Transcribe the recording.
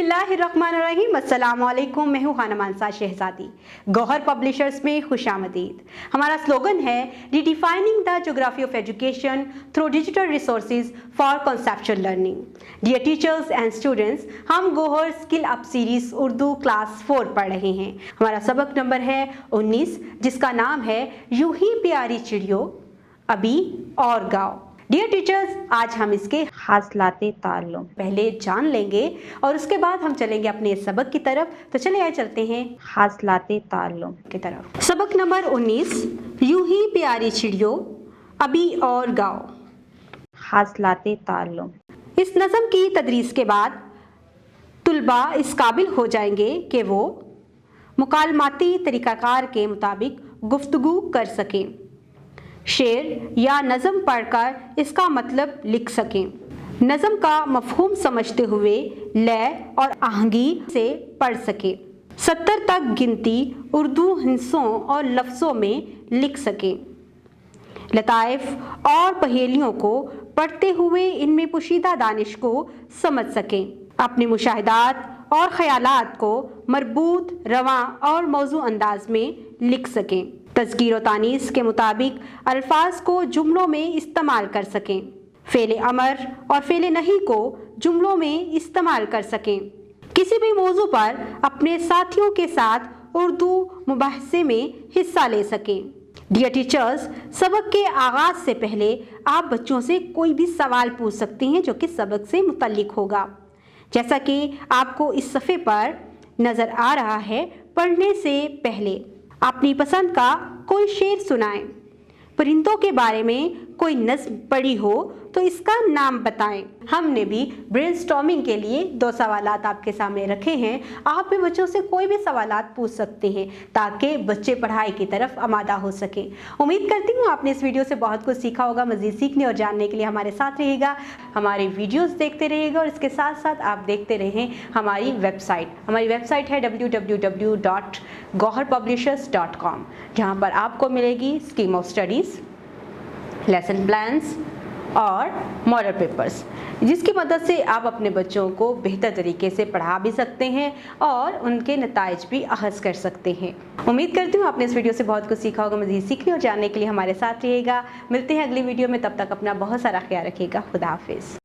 बिस्मिल्लाहिर्रहमानिर्रहीम, अस्सलाम वालेकुम। मैं हूँ खानम मानसा शहजादी। गौहर पब्लिशर्स में खुशामदीद। हमारा स्लोगन है redefining the geography of education through digital resources for conceptual learning. Dear teachers and students, हम Gauhar skill up series Urdu class 4 पढ़ रहे हैं। हमारा सबक नंबर है 19, जिसका नाम है यूं ही प्यारी चिड़ियों अभी और गाओ। डियर टीचर्स, आज हम इसके हासिलाते ताल्लुम पहले जान लेंगे और उसके बाद हम चलेंगे अपने सबक की तरफ। तो चलिए आइए चलते हैं हासिलाते ताल्लुम की तरफ। सबक नंबर 19, यूं ही प्यारी चिड़ियों अभी और गाओ। हासिलाते ताल्लुम। इस नज़म की तदरीस के बाद तुलबा इस काबिल हो जाएंगे कि वो मुकालमाती तरीक़ाकार के मुताबिक गुफ्तगू कर सकें, शेर या नज़म पढ़कर इसका मतलब लिख सकें, नज़म का मफ़हूम समझते हुए लय और आहंगी से पढ़ सकें, 70 तक गिनती उर्दू हिस्सों और लफ्ज़ों में लिख सकें, लताइफ और पहेलियों को पढ़ते हुए इनमें पोशीदा दानिश को समझ सकें, अपने मुशाहिदात और ख़यालात को मरबूत, रवां और मौजू अंदाज में लिख सकें, तज़कीर व तानीस के मुताबिक अल्फाज को जुमलों में इस्तेमाल कर सकें, फ़ेल अमर और फ़ेल नहीं को जुमलों में इस्तेमाल कर सकें, किसी भी मौजू पर अपने साथियों के साथ उर्दू मुबाहसे में हिस्सा ले सकें। डियर टीचर्स, सबक के आगाज़ से पहले आप बच्चों से कोई भी सवाल पूछ सकते हैं जो कि सबक से मुतल्लिक होगा। जैसा कि आपको इस सफ़े पर नज़र आ रहा है, पढ़ने से पहले अपनी पसंद का कोई शेर सुनाएं, परिंदों के बारे में कोई नज़्म पढ़ी हो तो इसका नाम बताएं। हमने भी ब्रेनस्टॉर्मिंग के लिए 2 सवालात आपके सामने रखे हैं। आप भी बच्चों से कोई भी सवालात पूछ सकते हैं ताकि बच्चे पढ़ाई की तरफ आमादा हो सकें। उम्मीद करती हूँ आपने इस वीडियो से बहुत कुछ सीखा होगा। मज़ीद सीखने और जानने के लिए हमारे साथ रहिएगा, हमारी वीडियोस देखते रहिएगा और इसके साथ साथ आप देखते रहें हमारी वेबसाइट। हमारी वेबसाइट है www.goharpublishers.com, जहाँ पर आपको मिलेगी scheme of studies, lesson plans और मॉडल पेपर्स, जिसकी मदद से आप अपने बच्चों को बेहतर तरीके से पढ़ा भी सकते हैं और उनके नताइज भी अखज़ कर सकते हैं। उम्मीद करती हूँ आपने इस वीडियो से बहुत कुछ सीखा होगा। मज़ीद सीखने और जानने के लिए हमारे साथ रहिएगा। मिलते हैं अगली वीडियो में, तब तक अपना बहुत सारा ख्याल रखिएगा। खुदा हाफिज़।